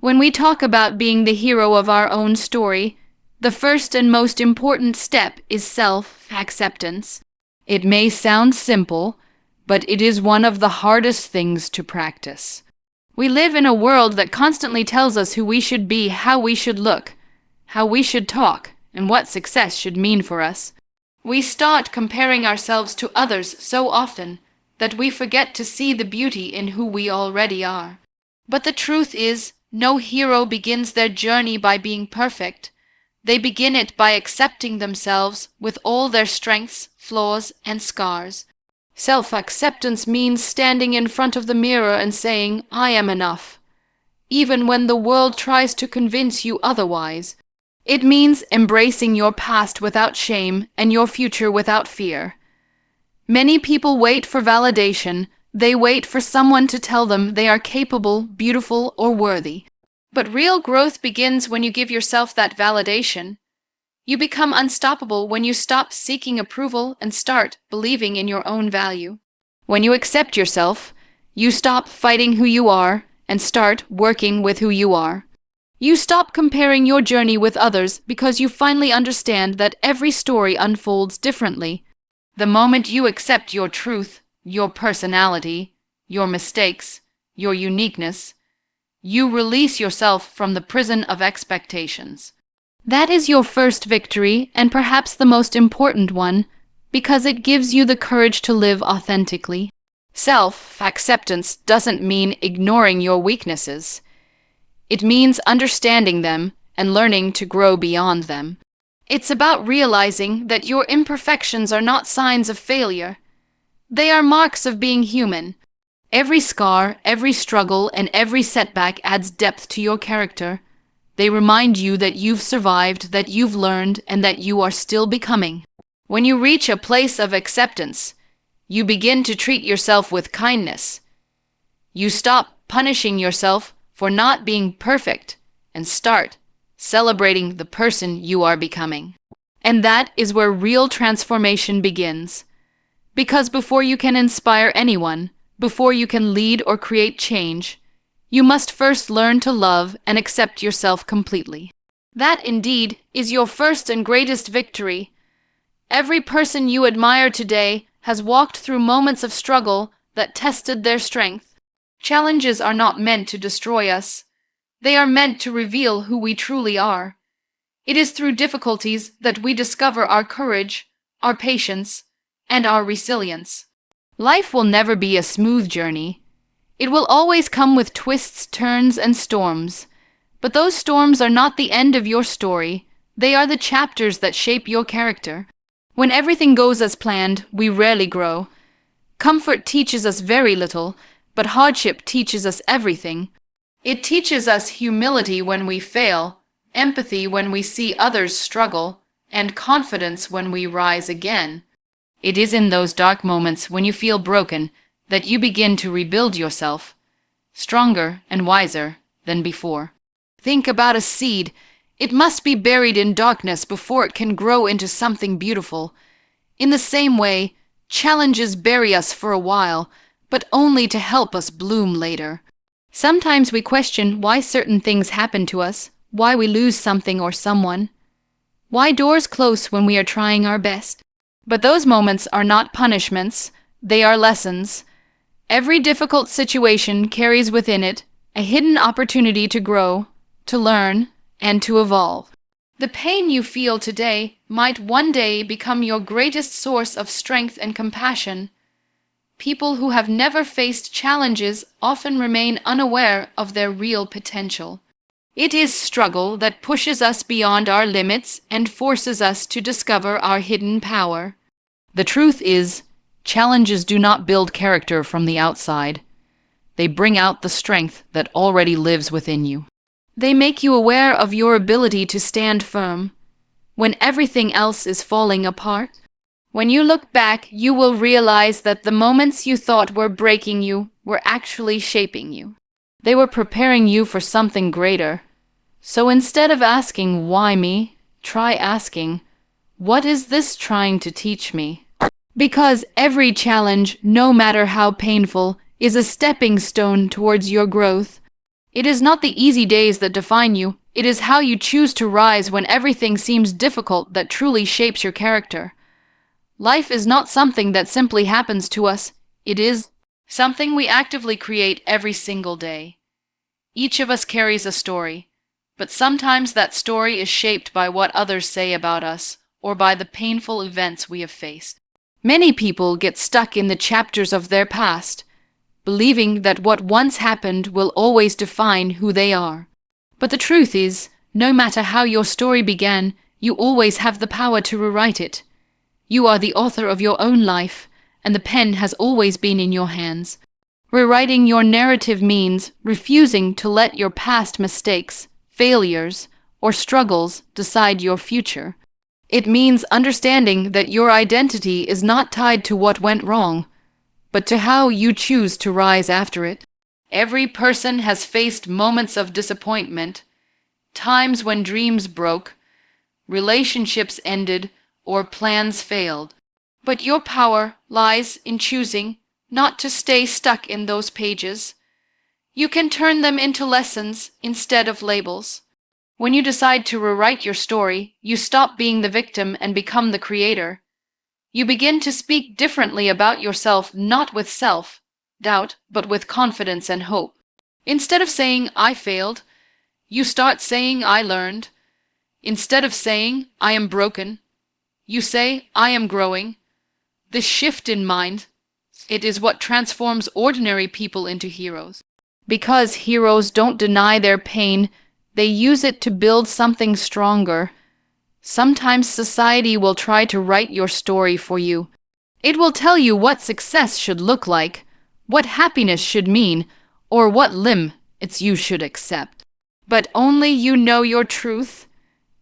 When we talk about being the hero of our own story, the first and most important step is self-acceptance. It may sound simple, but it is one of the hardest things to practice. We live in a world that constantly tells us who we should be, how we should look, how we should talk, and what success should mean for us. We start comparing ourselves to others so often that we forget to see the beauty in who we already are. But the truth is, no hero begins their journey by being perfect. They begin it by accepting themselves with all their strengths, flaws, and scars. Self-acceptance means standing in front of the mirror and saying, "I am enough," even when the world tries to convince you otherwise. It means embracing your past without shame and your future without fear. Many people wait for validation. They wait for someone to tell them they are capable, beautiful, or worthy. But real growth begins when you give yourself that validation. You become unstoppable when you stop seeking approval and start believing in your own value. When you accept yourself, you stop fighting who you are and start working with who you are. You stop comparing your journey with others because you finally understand that every story unfolds differently. The moment you accept your truth, your personality, your mistakes, your uniqueness, you release yourself from the prison of expectations. That is your first victory, and perhaps the most important one, because it gives you the courage to live authentically. Self-acceptance doesn't mean ignoring your weaknesses. It means understanding them and learning to grow beyond them. It's about realizing that your imperfections are not signs of failure. They are marks of being human. Every scar, every struggle, and every setback adds depth to your character. They remind you that you've survived, that you've learned, and that you are still becoming. When you reach a place of acceptance, you begin to treat yourself with kindness. You stop punishing yourself for not being perfect and start celebrating the person you are becoming. And that is where real transformation begins. Because before you can inspire anyone, before you can lead or create change, you must first learn to love and accept yourself completely. That, indeed, is your first and greatest victory. Every person you admire today has walked through moments of struggle that tested their strength. Challenges are not meant to destroy us. They are meant to reveal who we truly are. It is through difficulties that we discover our courage, our patience, and our resilience. Life will never be a smooth journey. It will always come with twists, turns, and storms. But those storms are not the end of your story. They are the chapters that shape your character. When everything goes as planned, we rarely grow. Comfort teaches us very little, but hardship teaches us everything. It teaches us humility when we fail, empathy when we see others struggle, and confidence when we rise again. It is in those dark moments when you feel broken that you begin to rebuild yourself, stronger and wiser than before. Think about a seed. It must be buried in darkness before it can grow into something beautiful. In the same way, challenges bury us for a while, but only to help us bloom later. Sometimes we question why certain things happen to us, why we lose something or someone, why doors close when we are trying our best. But those moments are not punishments, they are lessons. Every difficult situation carries within it a hidden opportunity to grow, to learn, and to evolve. The pain you feel today might one day become your greatest source of strength and compassion. People who have never faced challenges often remain unaware of their real potential. It is struggle that pushes us beyond our limits and forces us to discover our hidden power. The truth is, challenges do not build character from the outside. They bring out the strength that already lives within you. They make you aware of your ability to stand firm when everything else is falling apart. When you look back, you will realize that the moments you thought were breaking you were actually shaping you. They were preparing you for something greater. So instead of asking, "Why me?" try asking, "What is this trying to teach me?" Because every challenge, no matter how painful, is a stepping stone towards your growth. It is not the easy days that define you. It is how you choose to rise when everything seems difficult that truly shapes your character. Life is not something that simply happens to us. It is something we actively create every single day. Each of us carries a story, but sometimes that story is shaped by what others say about us or by the painful events we have faced. Many people get stuck in the chapters of their past, believing that what once happened will always define who they are. But the truth is, no matter how your story began, you always have the power to rewrite it. You are the author of your own life, and the pen has always been in your hands. Rewriting your narrative means refusing to let your past mistakes, failures, or struggles decide your future. It means understanding that your identity is not tied to what went wrong, but to how you choose to rise after it. Every person has faced moments of disappointment, times when dreams broke, relationships ended, or plans failed. But your power lies in choosing not to stay stuck in those pages. You can turn them into lessons instead of labels. When you decide to rewrite your story, you stop being the victim and become the creator. You begin to speak differently about yourself, not with self-doubt, but with confidence and hope. Instead of saying, "I failed," you start saying, "I learned." Instead of saying, "I am broken," you say, "I am growing." This shift in mind, it is what transforms ordinary people into heroes. Because heroes don't deny their pain, they use it to build something stronger. Sometimes society will try to write your story for you. It will tell you what success should look like, what happiness should mean, or what limits you should accept. But only you know your truth.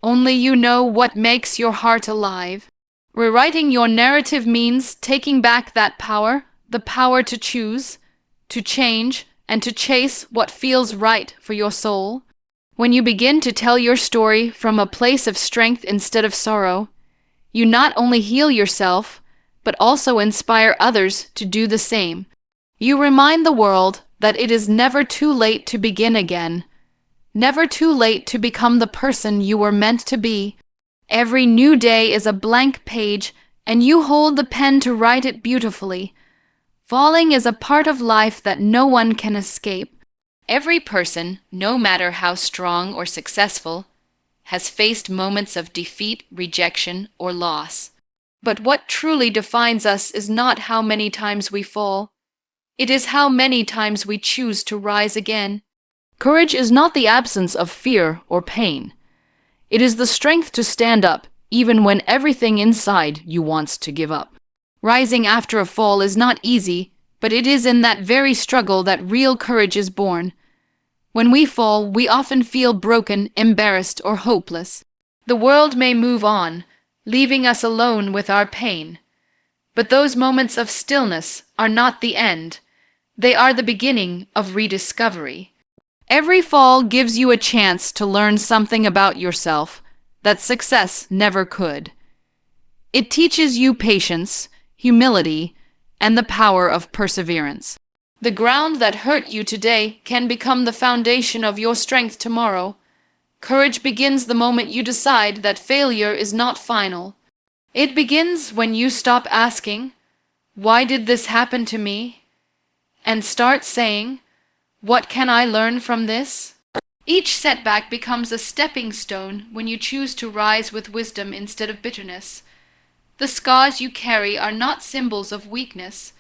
Only you know what makes your heart alive. Rewriting your narrative means taking back that power, the power to choose, to change, and to chase what feels right for your soul. When you begin to tell your story from a place of strength instead of sorrow, you not only heal yourself, but also inspire others to do the same. You remind the world that it is never too late to begin again, never too late to become the person you were meant to be. Every new day is a blank page, and you hold the pen to write it beautifully. Falling is a part of life that no one can escape. Every person, no matter how strong or successful, has faced moments of defeat, rejection, or loss. But what truly defines us is not how many times we fall. It is how many times we choose to rise again. Courage is not the absence of fear or pain. It is the strength to stand up, even when everything inside you wants to give up. Rising after a fall is not easy, but it is in that very struggle that real courage is born. When we fall, we often feel broken, embarrassed, or hopeless. The world may move on, leaving us alone with our pain. But those moments of stillness are not the end. They are the beginning of rediscovery. Every fall gives you a chance to learn something about yourself that success never could. It teaches you patience, humility, and the power of perseverance. The ground that hurt you today can become the foundation of your strength tomorrow. Courage begins the moment you decide that failure is not final. It begins when you stop asking, "Why did this happen to me?" and start saying, "What can I learn from this?" Each setback becomes a stepping stone when you choose to rise with wisdom instead of bitterness. The scars you carry are not symbols of weakness.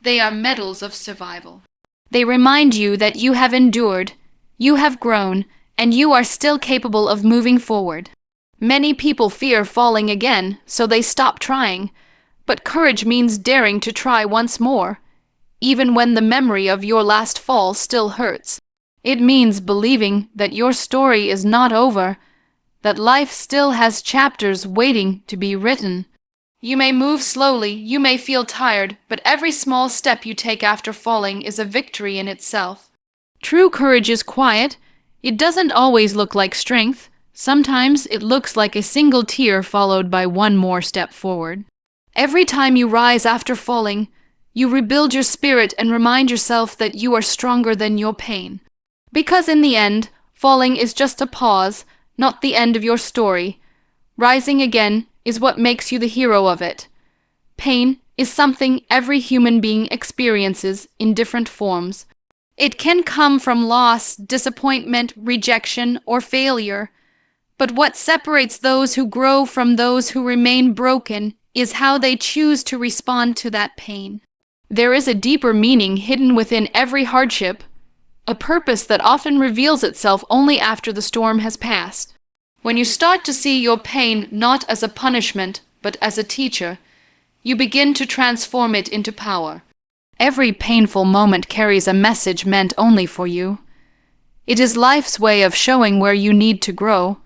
They are medals of survival. They remind you that you have endured, you have grown, and you are still capable of moving forward. Many people fear falling again, so they stop trying. But courage means daring to try once more, even when the memory of your last fall still hurts. It means believing that your story is not over, that life still has chapters waiting to be written. You may move slowly, you may feel tired, but every small step you take after falling is a victory in itself. True courage is quiet. It doesn't always look like strength. Sometimes it looks like a single tear followed by one more step forward. Every time you rise after falling, you rebuild your spirit and remind yourself that you are stronger than your pain. Because in the end, falling is just a pause, not the end of your story. Rising again is what makes you the hero of it. Pain is something every human being experiences in different forms. It can come from loss, disappointment, rejection, or failure. But what separates those who grow from those who remain broken is how they choose to respond to that pain. There is a deeper meaning hidden within every hardship, a purpose that often reveals itself only after the storm has passed. When you start to see your pain not as a punishment, but as a teacher, you begin to transform it into power. Every painful moment carries a message meant only for you. It is life's way of showing where you need to grow,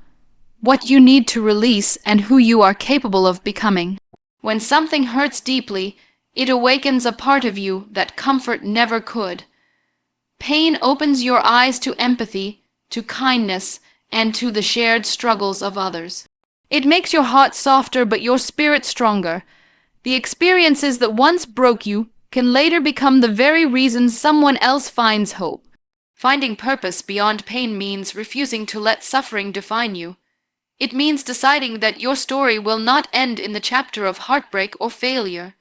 what you need to release, and who you are capable of becoming. When something hurts deeply, it awakens a part of you that comfort never could. Pain opens your eyes to empathy, to kindness, and to the shared struggles of others. It makes your heart softer but your spirit stronger. The experiences that once broke you can later become the very reason someone else finds hope. Finding purpose beyond pain means refusing to let suffering define you. It means deciding that your story will not end in the chapter of heartbreak or failure.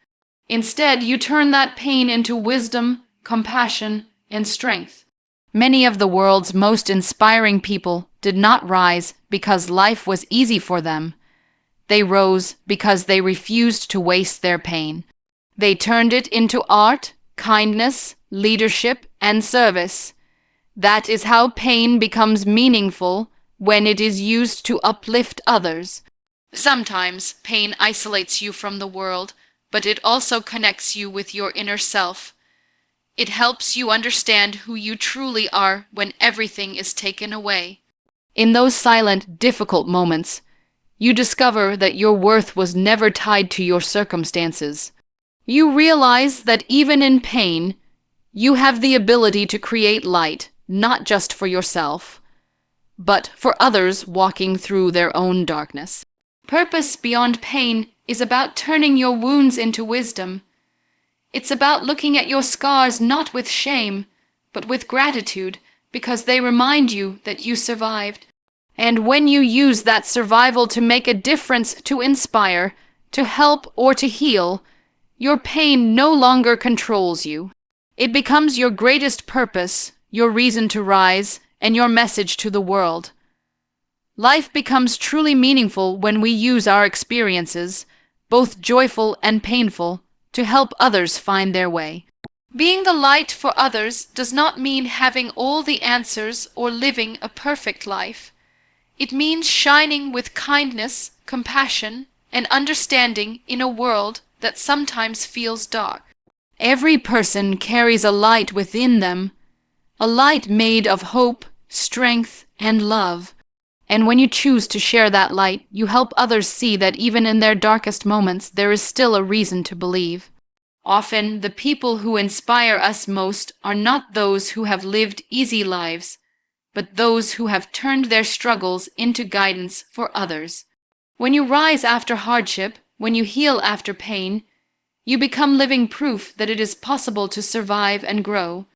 Instead, you turn that pain into wisdom, compassion, and strength. Many of the world's most inspiring people did not rise because life was easy for them. They rose because they refused to waste their pain. They turned it into art, kindness, leadership, and service. That is how pain becomes meaningful, when it is used to uplift others. Sometimes pain isolates you from the world, but it also connects you with your inner self. It helps you understand who you truly are when everything is taken away. In those silent, difficult moments, you discover that your worth was never tied to your circumstances. You realize that even in pain, you have the ability to create light, not just for yourself, but for others walking through their own darkness. Purpose beyond pain is about turning your wounds into wisdom. It's about looking at your scars not with shame, but with gratitude, because they remind you that you survived. And when you use that survival to make a difference, to inspire, to help, or to heal, your pain no longer controls you. It becomes your greatest purpose, your reason to rise, and your message to the world. Life becomes truly meaningful when we use our experiences, both joyful and painful, to help others find their way. Being the light for others does not mean having all the answers or living a perfect life. It means shining with kindness, compassion, and understanding in a world that sometimes feels dark. Every person carries a light within them, a light made of hope, strength, and love. And when you choose to share that light, you help others see that even in their darkest moments, there is still a reason to believe. Often, the people who inspire us most are not those who have lived easy lives, but those who have turned their struggles into guidance for others. When you rise after hardship, when you heal after pain, you become living proof that it is possible to survive and grow.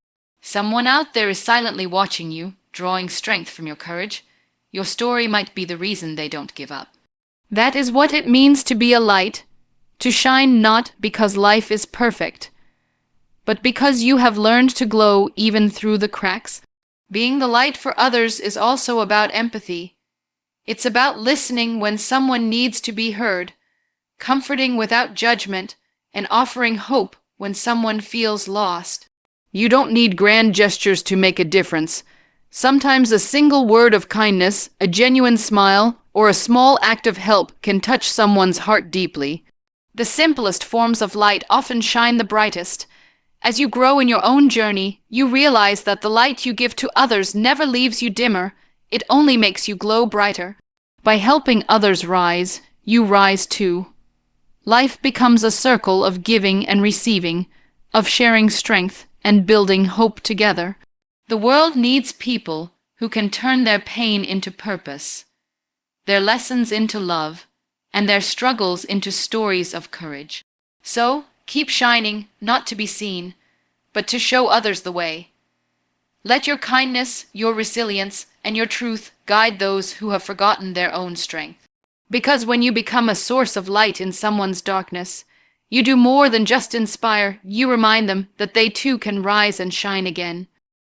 Someone out there is silently watching you, drawing strength from your courage. Your story might be the reason they don't give up. That is what it means to be a light, to shine not because life is perfect, but because you have learned to glow even through the cracks. Being the light for others is also about empathy. It's about listening when someone needs to be heard, comforting without judgment, and offering hope when someone feels lost. You don't need grand gestures to make a difference. Sometimes a single word of kindness, a genuine smile, or a small act of help can touch someone's heart deeply. The simplest forms of light often shine the brightest. As you grow in your own journey, you realize that the light you give to others never leaves you dimmer, it only makes you glow brighter. By helping others rise, you rise too. Life becomes a circle of giving and receiving, of sharing strength and building hope together. The world needs people who can turn their pain into purpose, their lessons into love, and their struggles into stories of courage. So, keep shining, not to be seen, but to show others the way. Let your kindness, your resilience, and your truth guide those who have forgotten their own strength. Because when you become a source of light in someone's darkness, you do more than just inspire, you remind them that they too can rise and shine again.